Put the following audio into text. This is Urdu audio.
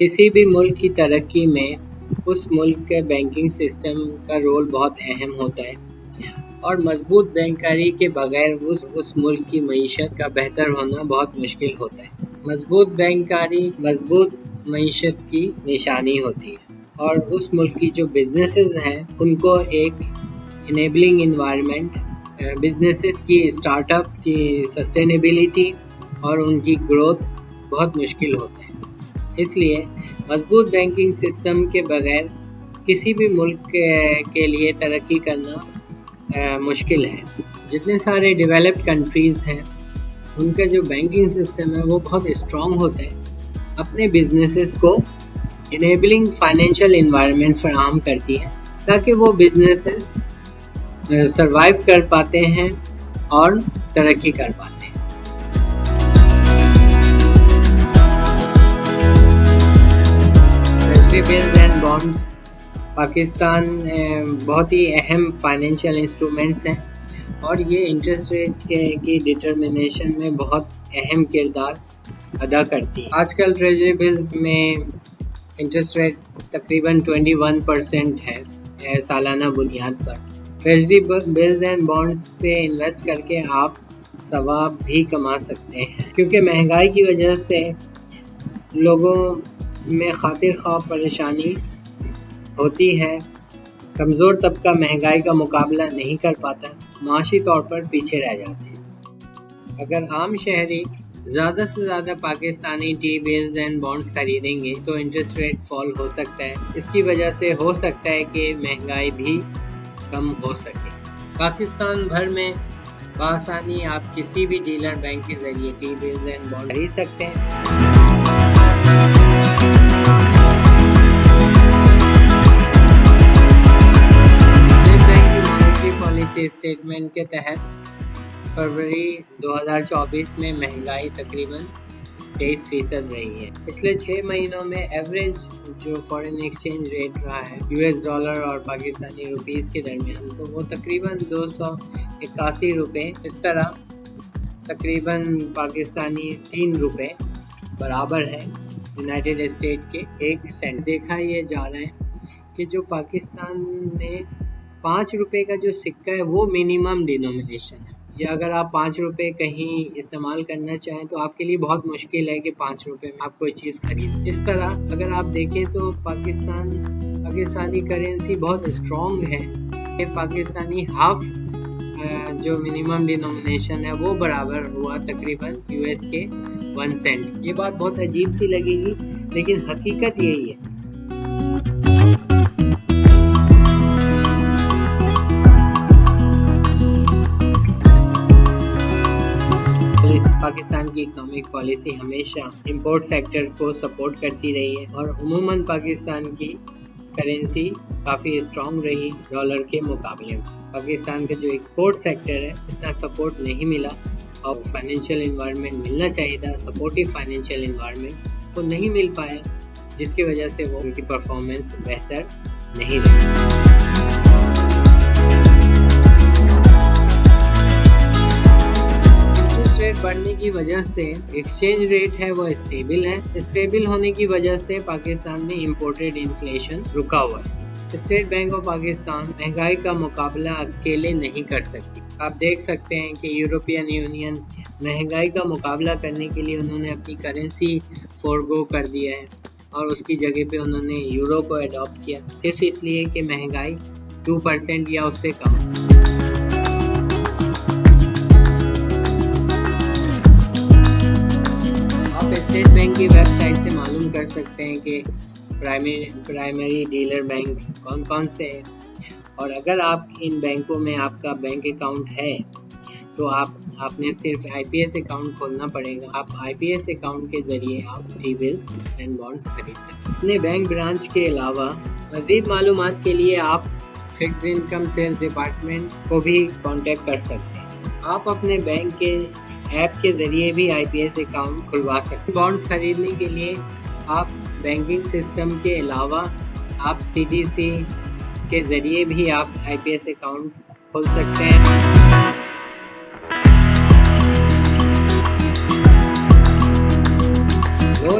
کسی بھی ملک کی ترقی میں اس ملک کے بینکنگ سسٹم کا رول بہت اہم ہوتا ہے اور مضبوط بینکاری کے بغیر اس ملک کی معیشت کا بہتر ہونا بہت مشکل ہوتا ہے۔ مضبوط بینکاری مضبوط معیشت کی نشانی ہوتی ہے اور اس ملک کی جو بزنسز ہیں ان کو ایک انیبلنگ انوائرمنٹ، بزنسز کی اسٹارٹ اپ کی سسٹینیبلٹی اور ان کی گروتھ بہت مشکل ہوتا ہے۔ اس لیے مضبوط بینکنگ سسٹم کے بغیر کسی بھی ملک کے لیے ترقی کرنا مشکل ہے۔ جتنے سارے ڈیولپڈ کنٹریز ہیں ان کا جو بینکنگ سسٹم ہے وہ بہت اسٹرانگ ہوتا ہے، اپنے بزنسز کو انیبلنگ فائنینشیل انوائرمنٹ فراہم کرتی ہے تاکہ وہ بزنسز سروائیو کر پاتے ہیں اور ترقی کر پاتے ہیں۔ Treasury bills and bonds Pakistan بہت ہی اہم فائنینشیل انسٹرومنٹس ہیں اور یہ انٹرسٹ ریٹ کی ڈٹرمنیشن میں بہت اہم کردار ادا کرتی ہے۔ آج کل ٹریجری بلز میں انٹرسٹ ریٹ تقریباً 21% ہے سالانہ بنیاد پر۔ ٹریجری بلز اینڈ بانڈز پہ انویسٹ کر کے آپ ثواب بھی کما سکتے ہیں، کیونکہ مہنگائی کی وجہ سے لوگوں میں خاطر خواہ پریشانی ہوتی ہے۔ کمزور طبقہ مہنگائی کا مقابلہ نہیں کر پاتا، معاشی طور پر پیچھے رہ جاتے ہیں۔ اگر عام شہری زیادہ سے زیادہ Pakistani T bills and bonds خریدیں گے تو انٹرسٹ ریٹ فال ہو سکتا ہے، اس کی وجہ سے ہو سکتا ہے کہ مہنگائی بھی کم ہو سکے۔ پاکستان بھر میں بآسانی آپ کسی بھی ڈیلر بینک کے ذریعے ٹی بلز اینڈ بانڈ خرید سکتے ہیں۔ پالیسی اسٹیٹمنٹ کے تحت فروری 2024 میں مہنگائی تقریباً 23% رہی ہے۔ پچھلے 6 مہینوں میں ایوریج جو فارن ایکسچینج ریٹ رہا ہے US ڈالر اور پاکستانی روپیز کے درمیان، تو وہ تقریباً 281 روپے، اس طرح تقریباً پاکستانی 3 روپے برابر ہے یونائٹڈ اسٹیٹ کے 1 سینٹ۔ دیکھا یہ جا رہا ہے کہ جو پاکستان میں 5 روپے کا جو سکہ ہے وہ منیمم ڈینومینیشن ہے، یا اگر آپ 5 روپے کہیں استعمال کرنا چاہیں تو آپ کے لیے بہت مشکل ہے کہ 5 روپے میں آپ کوئی چیز خرید۔ اس طرح اگر آپ دیکھیں تو پاکستانی کرنسی بہت اسٹرانگ ہے کہ پاکستانی ہاف جو منیمم ڈینومینیشن ہے وہ برابر ہوا تقریباً US کے 1 سینٹ۔ یہ بات بہت عجیب سی لگے گی لیکن حقیقت یہی ہے۔ پاکستان کی اکنامک پالیسی ہمیشہ امپورٹ سیکٹر کو سپورٹ کرتی رہی ہے اور عموماً پاکستان کی کرنسی کافی اسٹرانگ رہی ڈالر کے مقابلے میں۔ پاکستان کا جو ایکسپورٹ سیکٹر ہے اتنا سپورٹ نہیں ملا اور فائنینشیل انوائرمنٹ ملنا چاہیے تھا، سپورٹیو فائنینشیل انوائرمنٹ وہ نہیں مل پایا، جس کی وجہ سے وہ ان کی پرفارمنس بہتر نہیں رہی۔ ریٹ بڑھنے کی وجہ سے ایکسچینج ریٹ ہے وہ اسٹیبل ہے۔ اسٹیبل ہونے کی وجہ سے پاکستان میں امپورٹڈ انفلیشن رکا ہوا ہے۔ اسٹیٹ بینک آف پاکستان مہنگائی کا مقابلہ اکیلے نہیں کر سکتی۔ آپ دیکھ سکتے ہیں کہ یورپین یونین مہنگائی کا مقابلہ کرنے کے لیے انہوں نے اپنی کرنسی فورگو کر دیا ہے اور اس کی جگہ پہ انہوں نے یورو کو اڈاپٹ کیا، صرف اس لیے کہ مہنگائی 2% یا اس سے کم۔ اسٹیٹ بینک کی ویب سائٹ سے معلوم کر سکتے ہیں کہ پرائمری ڈیلر بینک کون کون سے ہیں، اور اگر آپ ان بینکوں میں آپ کا بینک اکاؤنٹ ہے تو آپ نے صرف IPS اکاؤنٹ کھولنا پڑے گا۔ آپ IPS اکاؤنٹ کے ذریعے آپ ٹی بلز اینڈ بانڈز خرید سکتے ہیں۔ اپنے بینک برانچ کے علاوہ مزید معلومات کے لیے آپ فکسڈ انکم سیلز ڈپارٹمنٹ کو بھی کانٹیکٹ کر سکتے ہیں۔ آپ اپنے بینک کے ایپ کے ذریعے بھی IPS اکاؤنٹ کھلوا سکتے ہیں۔ بانڈز خریدنے کے لیے آپ بینکنگ سسٹم کے علاوہ آپ CDC کے ذریعے بھی آپ IPS اکاؤنٹ کھول سکتے ہیں۔ لو